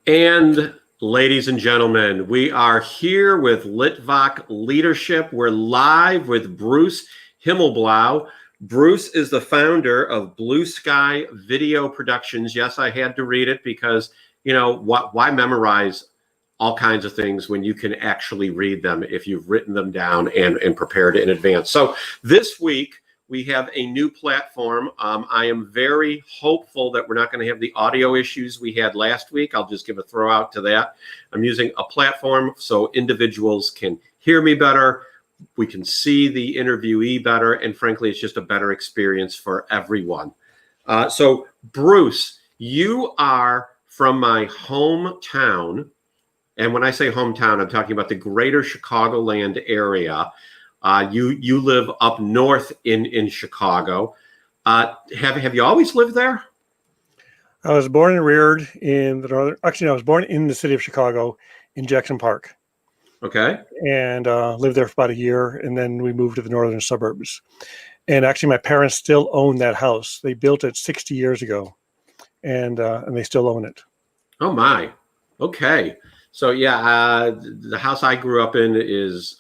And ladies and gentlemen, we are here with Litvak Leadership. We're live with Bruce Himmelblau. Bruce is the founder of Blue Sky Video Productions. Yes, I had to read it because, you know, why memorize all kinds of things when you can actually read them if you've written them down and prepared in advance. So this week, we have a new platform. I am very hopeful that we're not going to have the audio issues we had last week. I'll just give a throw out to that. I'm using a platform so individuals can hear me better. We can see the interviewee better. And frankly, it's just a better experience for everyone. So Bruce, you are from my hometown. And when I say hometown, I'm talking about the greater Chicagoland area. You live up north in Chicago. Have you always lived there? I was born and reared in the northern. Actually, no, I was born in the city of Chicago in Jackson Park. Okay. And lived there for about a year, and then we moved to the northern suburbs. And actually, my parents still own that house. They built it 60 years ago, and they still own it. Oh my. Okay. So yeah, the house I grew up in is.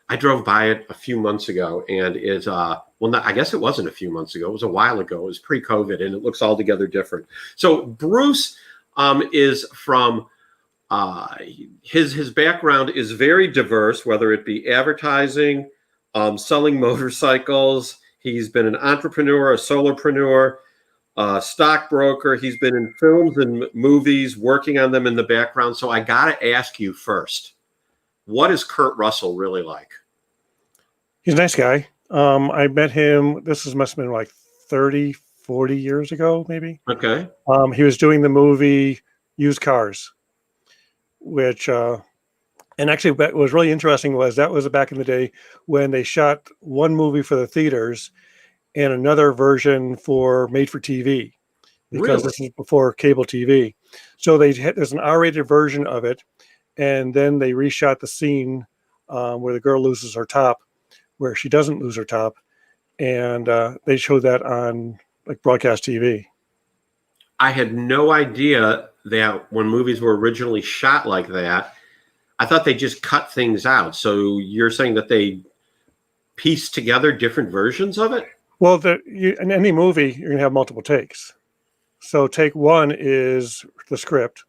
I drove by it a few months ago, and it's well, not, I guess it wasn't a few months ago. It was a while ago. It was pre-COVID, and it looks altogether different. So Bruce is from his background is very diverse, whether it be advertising, selling motorcycles. He's been an entrepreneur, a solopreneur, stockbroker. He's been in films and movies, working on them in the background. So I got to ask you first, what is Kurt Russell really like? He's a nice guy. I met him, must have been like 30, 40 years ago, maybe. Okay. He was doing the movie Used Cars, which, and actually what was really interesting was that was back in the day when they shot one movie for the theaters and another version for made for TV, because This is before cable TV. So there's an R-rated version of it, and then they reshot the scene where the girl loses her top, where she doesn't lose her top, and they showed that on like broadcast TV. I had no idea that when movies were originally shot like that, I thought they just cut things out. So you're saying that they pieced together different versions of it? Well, in any movie, you're going to have multiple takes. So take one is the script,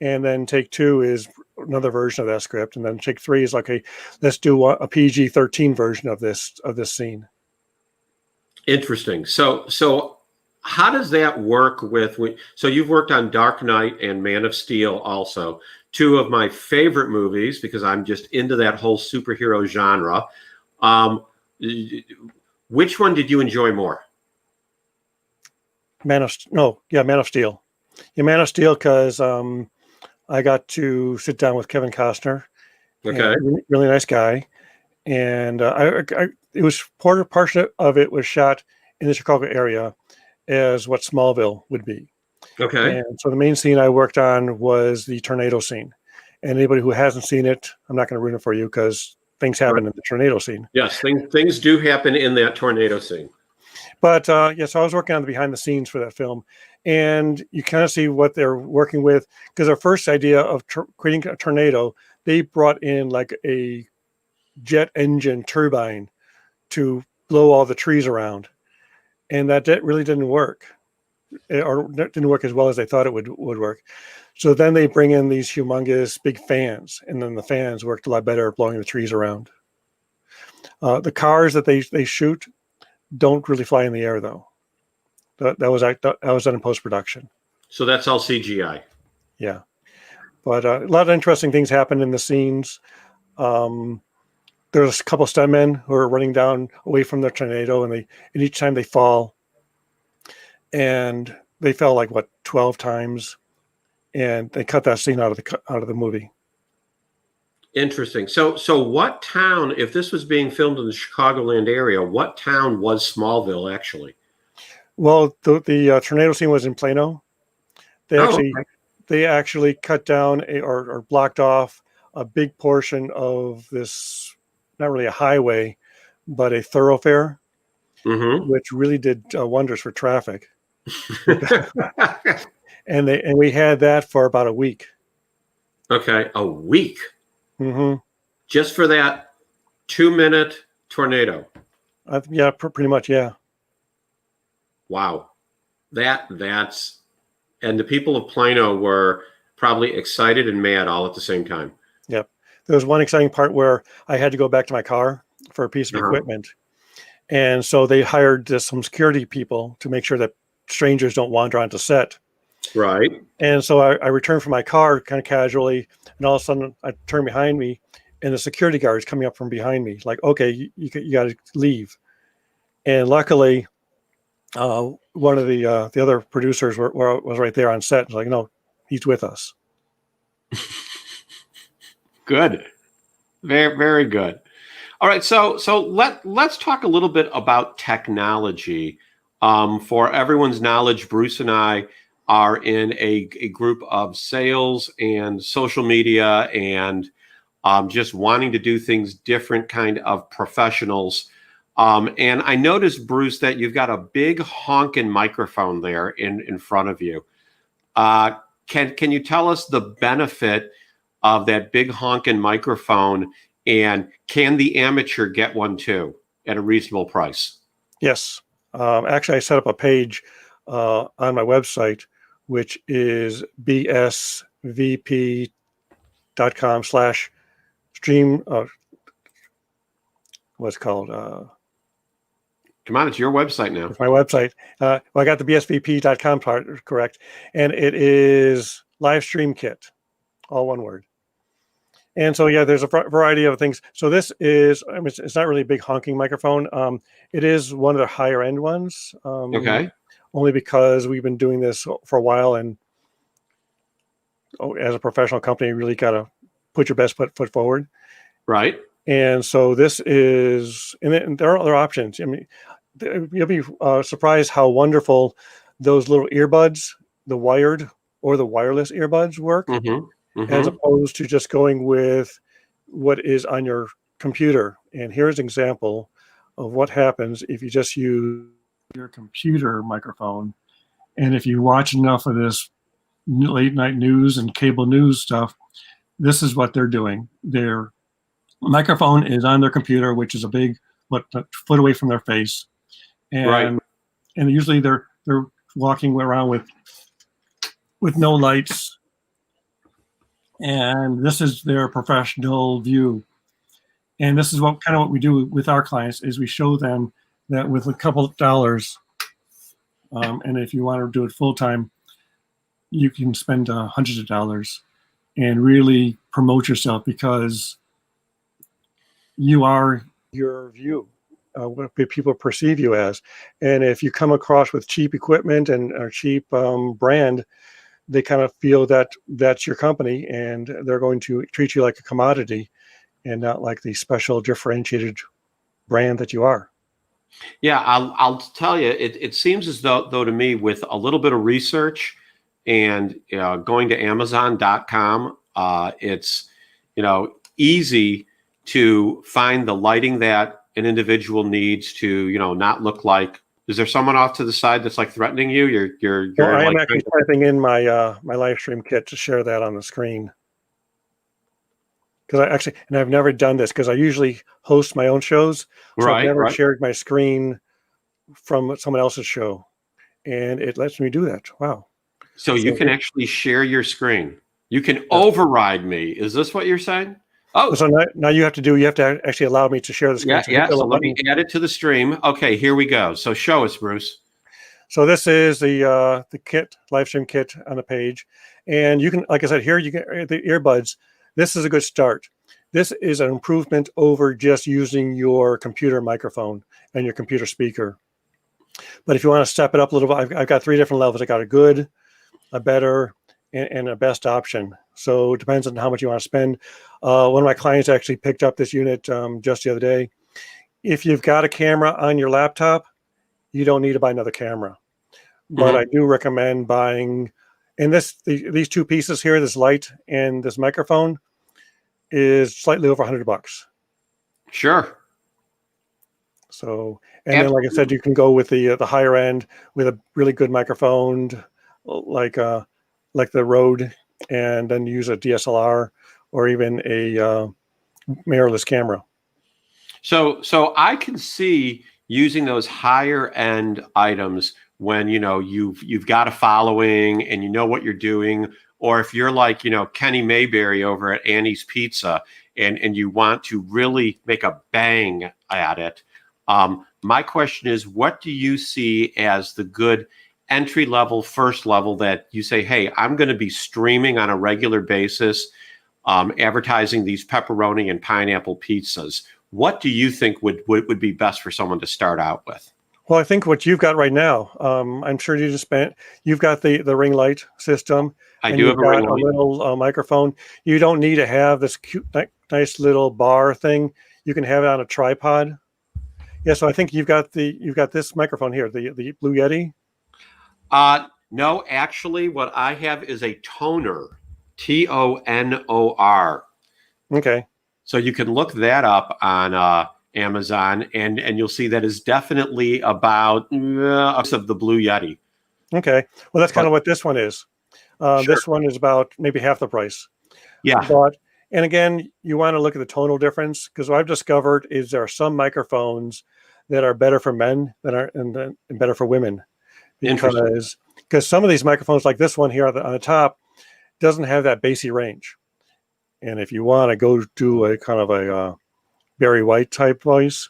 and then take two is another version of that script, and then take three is like, okay, let's do a PG-13 version of this scene. Interesting. So how does that work with? So you've worked on Dark Knight and Man of Steel, also two of my favorite movies because I'm just into that whole superhero genre. Which one did you enjoy more? Man of Steel. Yeah, Man of Steel, because I got to sit down with Kevin Costner. Okay. Really nice guy. And it was portion of it was shot in the Chicago area as what Smallville would be. Okay. And so the main scene I worked on was the tornado scene. And anybody who hasn't seen it, I'm not going to ruin it for you because things happen in the tornado scene. Yes, things do happen in that tornado scene. But so I was working on the behind the scenes for that film, and you kind of see what they're working with, because our first idea of creating a tornado, they brought in like a jet engine turbine to blow all the trees around, and that really didn't work, or didn't work as well as they thought it would work. So then they bring in these humongous big fans, and then the fans worked a lot better at blowing the trees around. The cars that they shoot don't really fly in the air, though. That was done in post-production. So that's all CGI. Yeah, but a lot of interesting things happen in the scenes. There's a couple stuntmen who are running down away from the tornado, and each time they fall, and they fell like 12 times, and they cut that scene out of the movie. Interesting. So what town, if this was being filmed in the Chicagoland area, what town was Smallville actually? Well, the tornado scene was in Plano. They actually cut down or blocked off a big portion of this, not really a highway, but a thoroughfare, which really did wonders for traffic. and we had that for about a week. Okay, a week Mm-hmm. just for that 2-minute tornado. Yeah, pretty much. Yeah. Wow. That's and the people of Plano were probably excited and mad all at the same time. Yep. There was one exciting part where I had to go back to my car for a piece of equipment. And so they hired some security people to make sure that strangers don't wander onto set. Right. And so I returned from my car kind of casually, and all of a sudden I turned behind me, and the security guard is coming up from behind me, like, okay, you got to leave. And luckily, one of the other producers was right there on set. Like, no, he's with us. Good. Very, very good. All right, so let's talk a little bit about technology. For everyone's knowledge, Bruce and I are in a group of sales and social media and just wanting to do things different kind of professionals. And I noticed, Bruce, that you've got a big honking microphone there in front of you. Can you tell us the benefit of that big honking microphone? And can the amateur get one too at a reasonable price? Yes. Actually, I set up a page on my website, which is bsvp.com/stream. What's it called? Come on, it's your website now. It's my website. Well, I got the bsvp.com part correct. And it is Livestream Kit, all one word. And so, yeah, there's a variety of things. So this is, I mean, it's not really a big honking microphone. It is one of the higher end ones. Okay. Only because we've been doing this for a while, and as a professional company, you really got to put your best foot forward. Right. And so this is, and there are other options. I mean, you'll be surprised how wonderful those little earbuds, the wired or the wireless earbuds work. Mm-hmm. Mm-hmm. As opposed to just going with what is on your computer. And here's an example of what happens if you just use your computer microphone. And if you watch enough of this late night news and cable news stuff, this is what they're doing. Their microphone is on their computer, which is a foot away from their face. And, right. And usually they're walking around with no lights. And this is their professional view. And this is what we do with our clients is we show them that with a couple of dollars, and if you want to do it full time, you can spend hundreds of dollars and really promote yourself because you are your view, what people perceive you as. And if you come across with cheap equipment and a cheap brand, they kind of feel that that's your company and they're going to treat you like a commodity and not like the special differentiated brand that you are. Yeah, I'll tell you, it seems as though to me with a little bit of research and going to Amazon.com, it's easy to find the lighting that an individual needs to not look like. Is there someone off to the side that's like threatening you? You're Well, I am like actually typing in my my Livestream Kit to share that on the screen. Because I've never done this because I usually host my own shows. So I've never shared my screen from someone else's show. And it lets me do that. Wow. So you can actually share your screen. You can override me. Is this what you're saying? Oh, so now you have to actually allow me to share the screen. Yeah. So let me add it to the stream. Okay, here we go. So show us, Bruce. So this is the kit, Livestream Kit on the page, and you can, like I said, here you get the earbuds. This is a good start. This is an improvement over just using your computer microphone and your computer speaker. But if you want to step it up a little bit, I've got 3 different levels. I got a good, a better, and a best option. So it depends on how much you want to spend. One of my clients actually picked up this unit just the other day. If you've got a camera on your laptop, you don't need to buy another camera. But I do recommend buying, and these 2 pieces here, this light and this microphone, is slightly over $100. Sure. So, and then, like I said, you can go with the higher end with a really good microphone, like the Rode and then use a DSLR or even a mirrorless camera. So I can see using those higher end items when you've got a following and you know what you're doing, or if you're like Kenny Mayberry over at Annie's Pizza and you want to really make a bang at it. My question is, what do you see as the good entry level, first level that you say, hey, I'm going to be streaming on a regular basis, advertising these pepperoni and pineapple pizzas? What do you think would be best for someone to start out with? Well, I think what you've got right now, I'm sure you've got the ring light system. I do have a ring light. A little microphone. You don't need to have this cute, nice little bar thing. You can have it on a tripod. Yeah, so I think you've got this microphone here, the Blue Yeti. No, actually, what I have is a toner, TONOR. Okay. So you can look that up on Amazon, and you'll see that is definitely about of the Blue Yeti. Okay. Well, that's kind of what this one is. Sure. This one is about maybe half the price. Yeah. And again, you want to look at the tonal difference, because what I've discovered is there are some microphones that are better for men and better for women. Because some of these microphones, like this one here on the top, doesn't have that bassy range. And if you want to go do a kind of a Barry White type voice,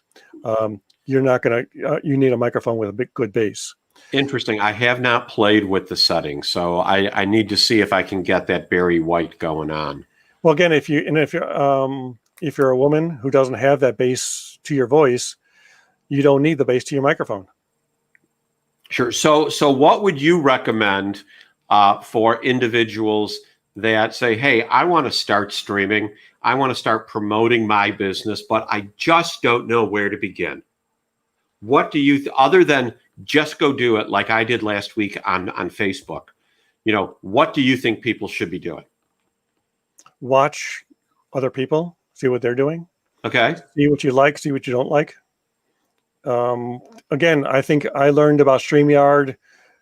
you're not going to, you need a microphone with a good bass. Interesting. I have not played with the settings, so I need to see if I can get that Barry White going on. Well, again, if you're a woman who doesn't have that bass to your voice, you don't need the bass to your microphone. Sure. So what would you recommend for individuals that say, hey, I want to start streaming, I want to start promoting my business, but I just don't know where to begin? What do you, other than just go do it like I did last week on Facebook, what do you think people should be doing? Watch other people, see what they're doing. Okay. See what you like, see what you don't like. Again, I think I learned about StreamYard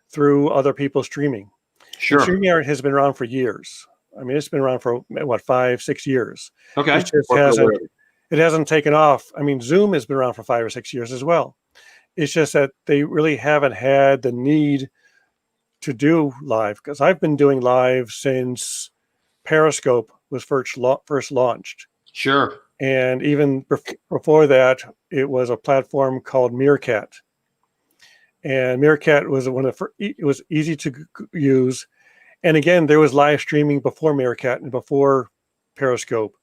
through other people streaming. Sure. And StreamYard has been around for years. I mean, it's been around for what, 5-6 years. Okay. It hasn't taken off. I mean, Zoom has been around for 5 or 6 years as well. It's just that they really haven't had the need to do live, because I've been doing live since Periscope was first launched. Sure. And even before that, it was a platform called Meerkat. And Meerkat was it was easy to use. And again, there was live streaming before Meerkat and before Periscope.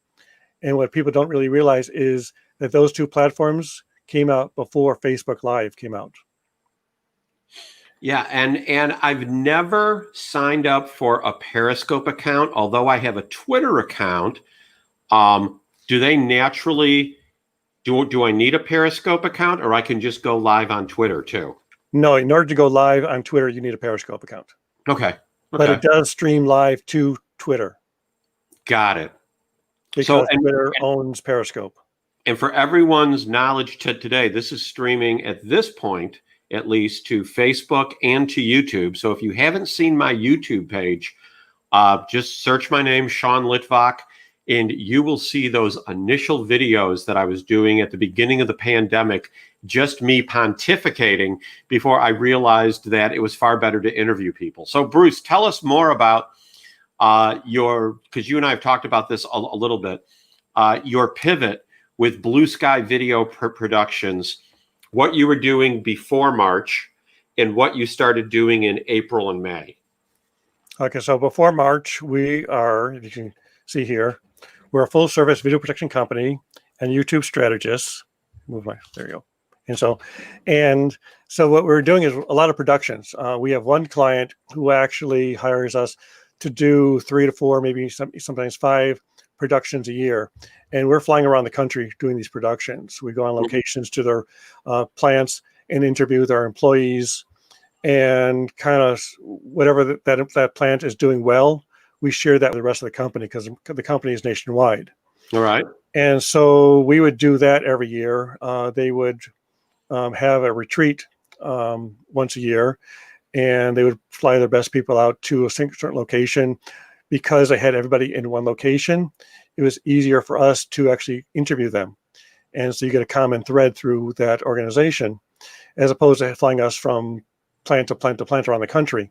And what people don't really realize is that those two platforms came out before Facebook Live came out. Yeah, and I've never signed up for a Periscope account, although I have a Twitter account. Do they naturally, do I need a Periscope account, or I can just go live on Twitter too? No, in order to go live on Twitter, you need a Periscope account. Okay. But it does stream live to Twitter. Got it. Because Twitter owns Periscope. And for everyone's knowledge today, this is streaming at this point, at least, to Facebook and to YouTube. So if you haven't seen my YouTube page, just search my name, Sean Litvak, and you will see those initial videos that I was doing at the beginning of the pandemic, just me pontificating before I realized that it was far better to interview people. So Bruce, tell us more about because you and I have talked about this a little bit, your pivot with Blue Sky Video Productions, what you were doing before March and what you started doing in April and May. Okay, so before March, we are, if you can see here, we're a full service video production company and YouTube strategist. There you go. And so what we're doing is a lot of productions. We have one client who actually hires us to do 3 to 4, maybe sometimes 5 productions a year. And we're flying around the country doing these productions. We go on locations to their plants and interview their employees, and kind of whatever that plant is doing well, we share that with the rest of the company, because the company is nationwide. All right. And so we would do that every year. They would have a retreat once a year, and they would fly their best people out to a certain location. because I had everybody in one location, it was easier for us to actually interview them. And so you get a common thread through that organization, as opposed to flying us from plant to plant to plant around the country,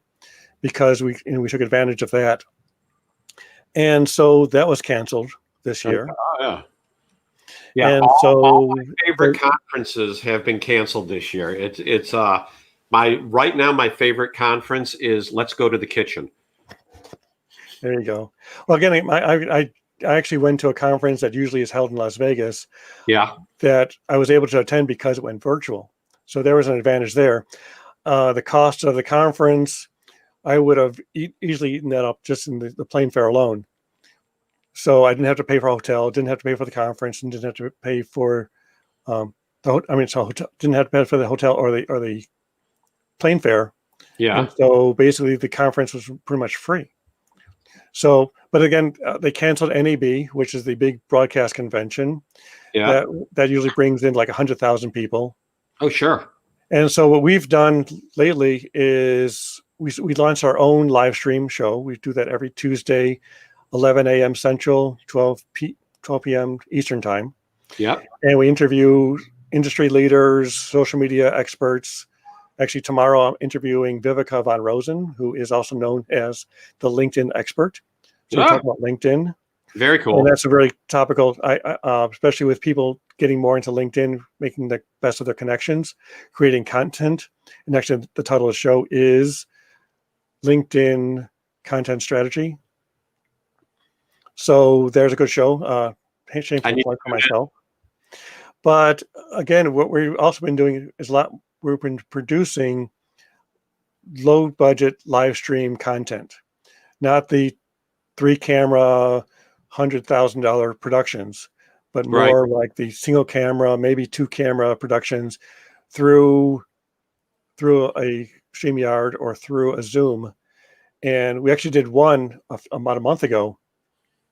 because we took advantage of that. And so that was canceled this year. Oh, yeah. Yeah, And all so my favorite conferences have been canceled this year. It's right now my favorite conference is Let's Go to the Kitchen. there you go. Well, again, I actually went to a conference that usually is held in Las Vegas. Yeah. That I was able to attend because it went virtual. So there was an advantage there. The cost of the conference, I would have easily eaten that up just in the plane fare alone. So I didn't have to pay for a hotel, didn't have to pay for the conference, and didn't have to pay for didn't have to pay for the hotel or the plane fare. Yeah. And so basically the conference was pretty much free. So, but again, they canceled NAB, which is the big broadcast convention. Yeah. That usually brings in like 100,000 people. Oh, sure. And so what we've done lately is we launched our own live stream show. We do that every Tuesday, 11 a.m. Central, 12 p.m. Eastern time. Yeah. And we interview industry leaders, social media experts. Actually, tomorrow I'm interviewing Vivica von Rosen, who is also known as the LinkedIn expert. So we talk about LinkedIn. Very cool. And that's a very topical, especially with people getting more into LinkedIn, making the best of their connections, creating content. And actually, the title of the show is LinkedIn Content Strategy. So there's a good show. Shameful plug for myself. But again, what we've also been doing is we've been producing low budget live stream content, not the 3-camera, $100,000 productions, but more like the single camera, maybe 2-camera productions through a StreamYard or through a Zoom. And we actually did one about a month ago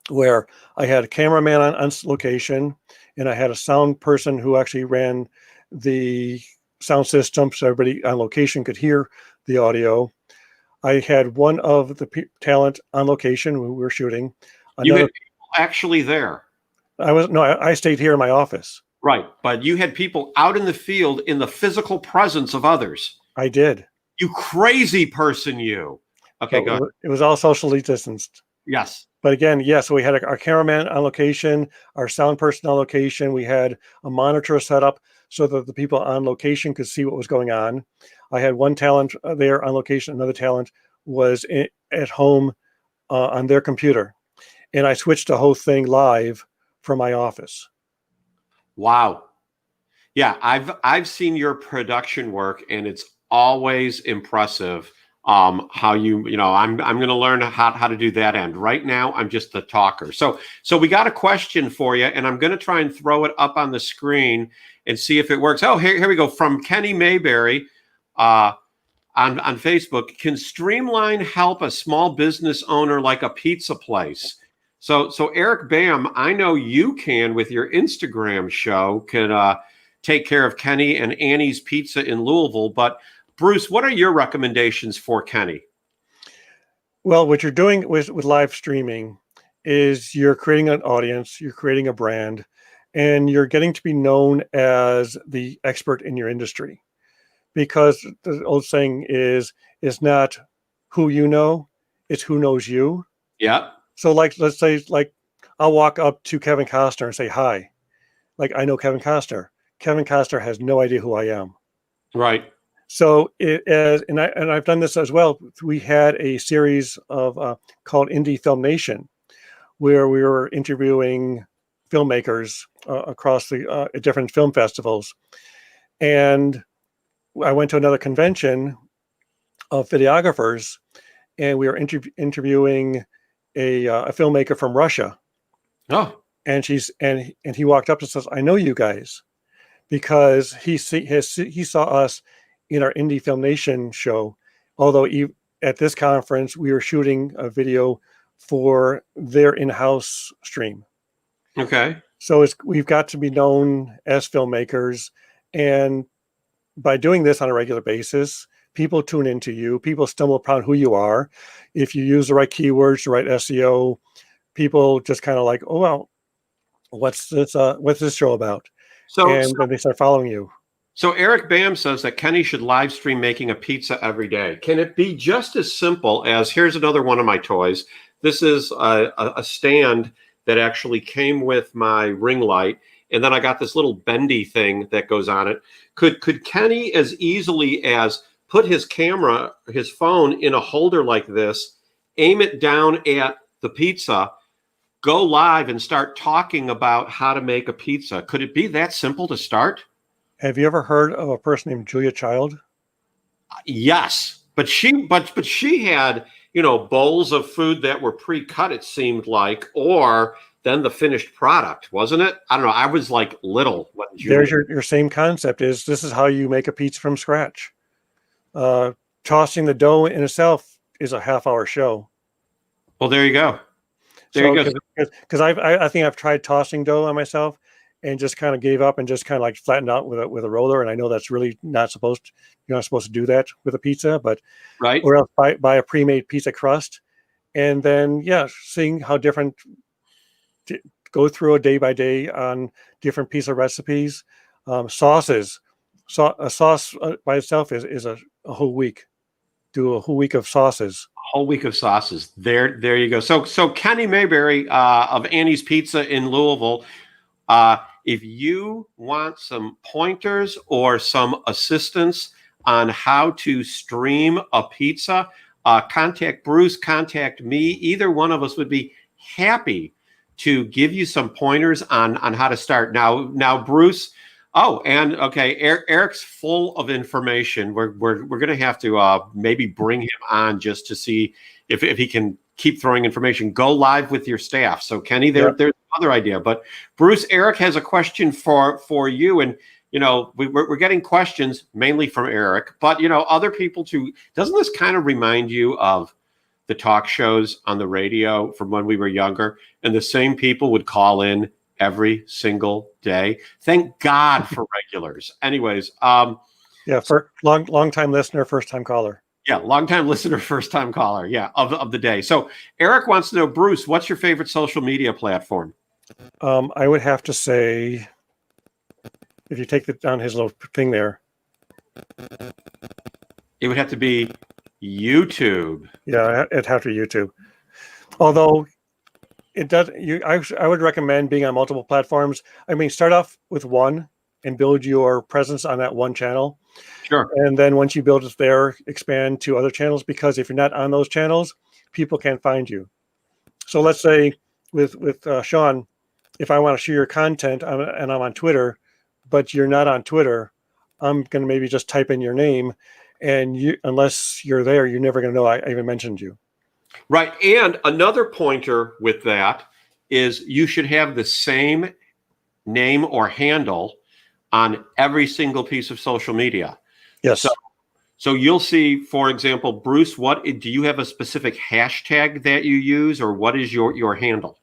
where I had a cameraman on location, and I had a sound person who actually ran the sound system so everybody on location could hear the audio. I had one of the talent on location when we were shooting. You had people actually there. I stayed here in my office. Right, but you had people out in the field in the physical presence of others. I did. You crazy person, you. Okay, go ahead. It was all socially distanced. Yes. But again, so we had our cameraman on location, our sound person on location. We had a monitor set up so that the people on location could see what was going on. I had one talent there on location. Another talent was at home on their computer. And I switched the whole thing live from my office. Wow. Yeah, I've seen your production work, and it's always impressive. How I'm going to learn how to do that end. Right now, I'm just the talker. So we got a question for you, and I'm going to try and throw it up on the screen and see if it works. Oh, here we go. From Kenny Mayberry on Facebook. Can Streamline help a small business owner like a pizza place? So Eric Bam, I know you can with your Instagram show, can take care of Kenny and Annie's Pizza in Louisville, but Bruce, what are your recommendations for Kenny? Well, what you're doing with live streaming is you're creating an audience, you're creating a brand, and you're getting to be known as the expert in your industry. Because the old saying is not who you know, it's who knows you. Yeah. So let's say I'll walk up to Kevin Costner and say, hi. Like, I know Kevin Costner. Kevin Costner has no idea who I am. Right. So I've done this as well. We had a series of called Indie Film Nation, where we were interviewing filmmakers across the different film festivals. And I went to another convention of videographers, and we were interviewing a filmmaker from Russia. Oh. And he walked up and says, I know you guys, because he saw us in our Indie Film Nation show, although at this conference, we were shooting a video for their in-house stream. Okay. So we've got to be known as filmmakers. And by doing this on a regular basis, people tune into you. People stumble upon who you are. If you use the right keywords, the right SEO, people just kind of like, oh, well, what's this show about? So, And then they start following you. so Eric Bam says that Kenny should live stream making a pizza every day. Can it be just as simple as, here's another one of my toys. This is a stand that actually came with my ring light. And then I got this little bendy thing that goes on it. Could Kenny as easily as put his camera, his phone in a holder like this, aim it down at the pizza, go live and start talking about how to make a pizza? Could it be that simple to start? Have you ever heard of a person named Julia Child? Yes, but she had, bowls of food that were pre-cut, it seemed like, or then the finished product, wasn't it? I don't know. I was like little when There's your same concept. This is how you make a pizza from scratch. Tossing the dough in itself is a half-hour show. Well, there you go. There you go. Because I think I've tried tossing dough on myself and just kind of gave up and just kind of like flattened out with a roller. And I know that's really you're not supposed to do that with a pizza, but right. Or else buy a pre-made pizza crust, and then seeing how different. Go through a day by day on different pizza recipes, sauces. A sauce by itself is a whole week. Do a whole week of sauces. A whole week of sauces. There you go. So Kenny Mayberry of Annie's Pizza in Louisville. If you want some pointers or some assistance on how to stream a pizza, contact Bruce. Contact me. Either one of us would be happy to give you some pointers on how to start. Now, Bruce. Oh, and okay, Eric's full of information. We're going to have to maybe bring him on just to see if he can keep throwing information. Go live with your staff. So Kenny, there's another idea. But Bruce, Eric has a question for you, and we're getting questions mainly from Eric, but other people too. Doesn't this kind of remind you of the talk shows on the radio from when we were younger, and the same people would call in every single day? Thank God for regulars. Anyways, for long time listener, first time caller. Yeah, long time listener, first time caller. Yeah, of the day. So Eric wants to know, Bruce, what's your favorite social media platform? I would have to say, if you take down his little thing there, it would have to be YouTube. Yeah, it'd have to be YouTube. Although it does, I would recommend being on multiple platforms. I mean, start off with one and build your presence on that one channel. Sure. And then once you build it there, expand to other channels, because if you're not on those channels, people can't find you. So let's say with Sean, if I want to share your content and I'm on Twitter, but you're not on Twitter, I'm going to maybe just type in your name. And unless you're there, you're never going to know I even mentioned you. Right. And another pointer with that is you should have the same name or handle on every single piece of social media. Yes. So you'll see, for example, Bruce, do you have a specific hashtag that you use, or what is your handle?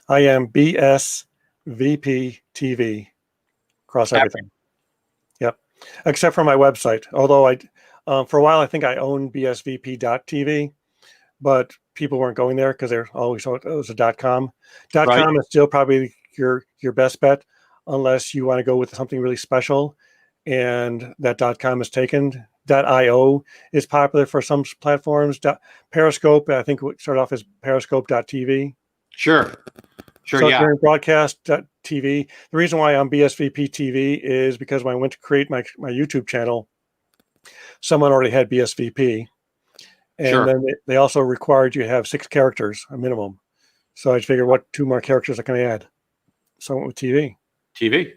I am BSVPtv across everything. Yep. Except for my website. Although for a while, I think I owned BSVP.tv, but people weren't going there because they're always thought it was a .com. .com is still probably your best bet, unless you want to go with something really special, and that .com is taken. .io is popular for some platforms. Periscope, I think, would start off as Periscope.tv. Sure. So Yeah. during broadcast.tv, the reason why I'm BSVPtv is because when I went to create my YouTube channel, someone already had BSVP. And then they also required you to have 6 characters, a minimum. So I figured, what 2 more characters can I add? So I went with TV. TV.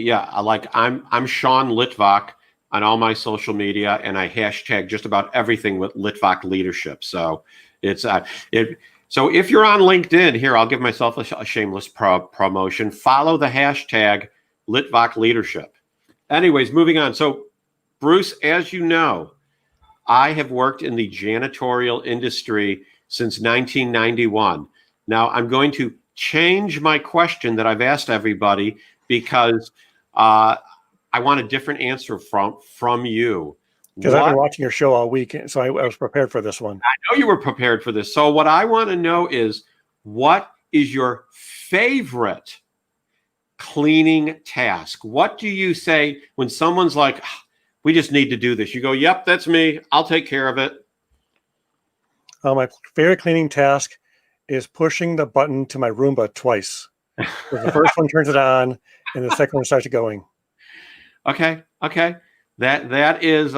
Yeah. I'm Sean Litvak on all my social media, and I hashtag just about everything with Litvak Leadership. So it's So if you're on LinkedIn, here, I'll give myself a shameless promotion. Follow the hashtag Litvak Leadership. Anyways, moving on. So Bruce, as you know, I have worked in the janitorial industry since 1991. Now I'm going to change my question that I've asked everybody because I want a different answer from you. Because I've been What? watching your show all week, so I was prepared for this one. I know you were prepared for this. So what I want to know is, what is your favorite cleaning task? What do you say when someone's like, "Ah, we just need to do this"? You go, "Yep, that's me. I'll take care of it." My favorite cleaning task is pushing the button to my Roomba twice. The first one turns it on, and the second one starts it going. Okay. That is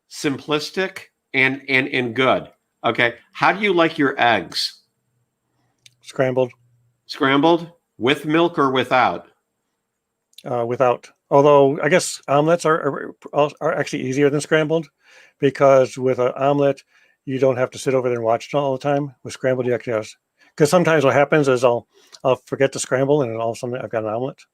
simplistic and good. Okay. How do you like your eggs? Scrambled. Scrambled with milk or without? Without. Although I guess omelets are actually easier than scrambled, because with an omelet you don't have to sit over there and watch it all the time. With scrambled, you actually have, because sometimes what happens is I'll forget to scramble, and then all of a sudden I've got an omelet.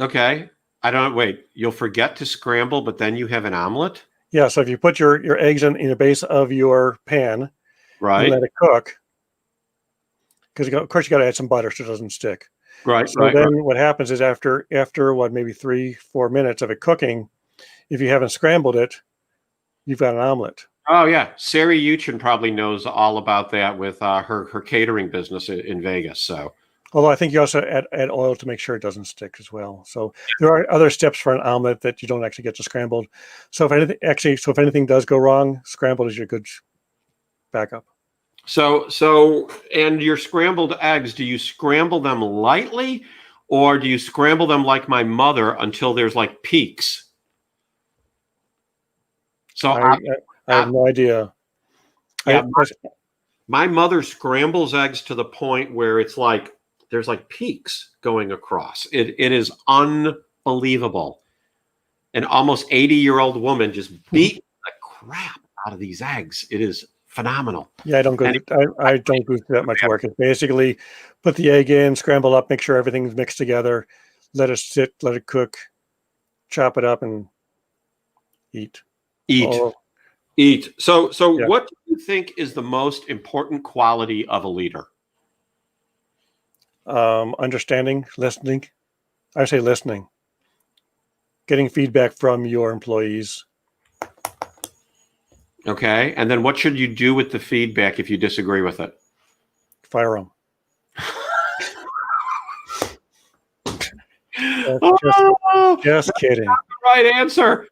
Okay. Wait, you'll forget to scramble, but then you have an omelet? Yeah. So if you put your eggs in the base of your pan, Right. and let it cook, because of course you got to add some butter so it doesn't stick. Right. So then what happens is after what, maybe 3-4 minutes of it cooking, if you haven't scrambled it, you've got an omelet. Oh yeah, Sari Uchin probably knows all about that with her catering business in Vegas. So, Although I think you also add oil to make sure it doesn't stick as well. So there are other steps for an omelet that you don't actually get to scrambled. So if anything does go wrong, scrambled is your good backup. so, and your scrambled eggs, do you scramble them lightly, or do you scramble them like my mother until there's like peaks? So I have no idea. Yeah, my mother scrambles eggs to the point where it's like there's like peaks going across. It is unbelievable. An almost 80-year-old woman just beat the crap out of these eggs. It is phenomenal. Yeah, I don't go through that much work. It's basically put the egg in, scramble up, make sure everything's mixed together, let it sit, let it cook, chop it up, and eat. Eat. So Yeah. What do you think is the most important quality of a leader? Understanding, listening. I say listening. Getting feedback from your employees. Okay. And then what should you do with the feedback if you disagree with it? Fire them. Just kidding. Right answer.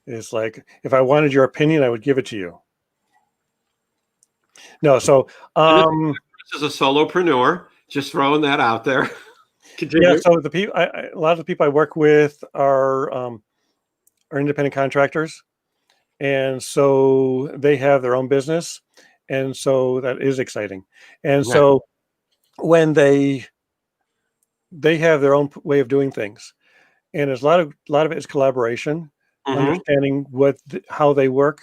It's like, if I wanted your opinion, I would give it to you. No, so this is a solopreneur. Just throwing that out there. Continue. Yeah, so the people, a lot of the people I work with are independent contractors, and so they have their own business, and so that is exciting. And so when they have their own way of doing things, and there's a lot of it is collaboration, understanding how they work,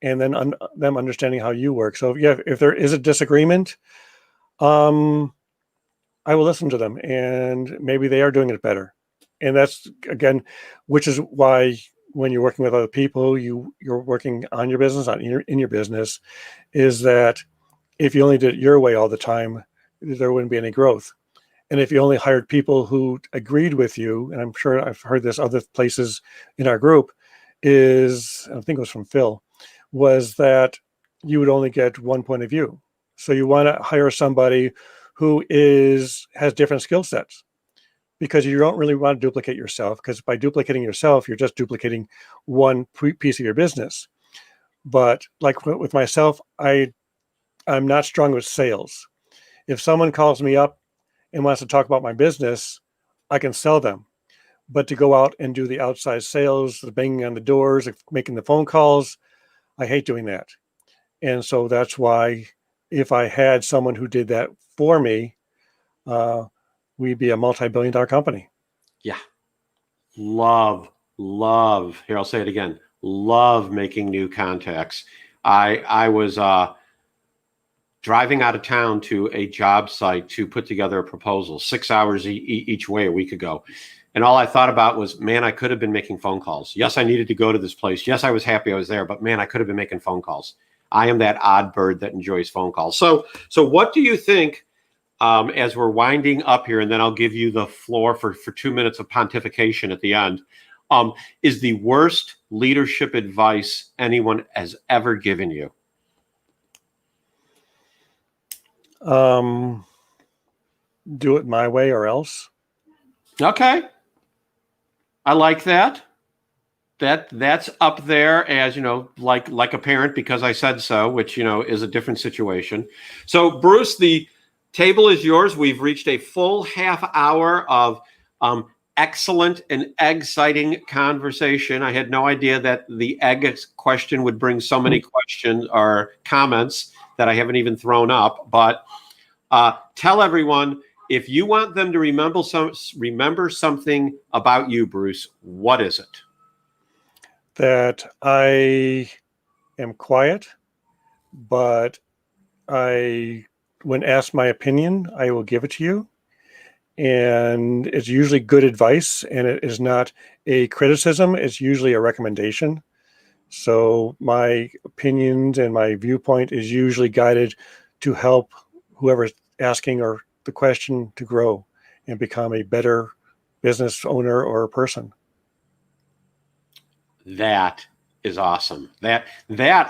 and then them understanding how you work. So if there is a disagreement, I will listen to them, and maybe they are doing it better. And that's, again, which is why when you're working with other people, you're working on your business, in your business, is that if you only did it your way all the time, there wouldn't be any growth. And if you only hired people who agreed with you, and I'm sure I've heard this other places in our group, I think it was from Phil, was that you would only get one point of view. So you want to hire somebody who has different skill sets, because you don't really want to duplicate yourself, because by duplicating yourself, you're just duplicating one piece of your business. But like with myself, I'm not strong with sales. If someone calls me up and wants to talk about my business, I can sell them. But to go out and do the outside sales, the banging on the doors, making the phone calls, I hate doing that. And so that's why, if I had someone who did that for me, we'd be a multi-billion-dollar company. Yeah. Love. Here, I'll say it again. Love making new contacts. I was driving out of town to a job site to put together a proposal, 6 hours each way a week ago. And all I thought about was, man, I could have been making phone calls. Yes, I needed to go to this place. Yes, I was happy I was there, but man, I could have been making phone calls. I am that odd bird that enjoys phone calls. So what do you think as we're winding up here, and then I'll give you the floor for 2 minutes of pontification at the end, is the worst leadership advice anyone has ever given you? Do it my way or else. Okay. I like that. That's up there as, like a parent because I said so, which, is a different situation. So Bruce, the table is yours. We've reached a full half hour of excellent and exciting conversation. I had no idea that the egg question would bring so many questions or comments that I haven't even thrown up. But tell everyone, if you want them to remember something about you, Bruce, what is it? That I am quiet, but when asked my opinion, I will give it to you. And it's usually good advice, and it is not a criticism. It's usually a recommendation. So my opinions and my viewpoint is usually guided to help whoever's asking or the question to grow and become a better business owner or person. That is awesome. That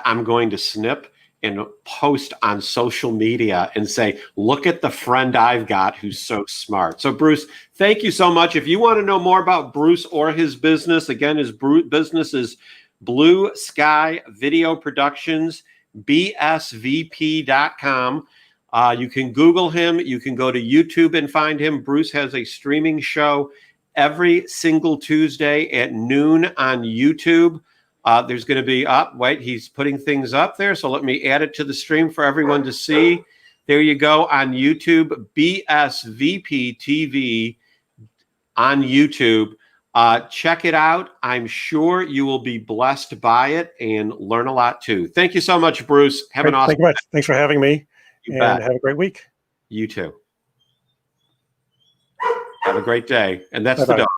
I'm going to snip and post on social media and say, look at the friend I've got who's so smart. So Bruce, thank you so much. If you want to know more about Bruce or his business, again, his business is Blue Sky Video Productions, BSVP.com. You can Google him. You can go to YouTube and find him. Bruce has a streaming show every single Tuesday at noon on YouTube. There's going to be he's putting things up there. So let me add it to the stream for everyone to see. There you go on YouTube, BSVPtv on YouTube. Check it out. I'm sure you will be blessed by it and learn a lot too. Thank you so much, Bruce. Have an awesome day. Thanks for having me. You bet. Have a great week. You too. Have a great day. And that's Bye-bye. the dog.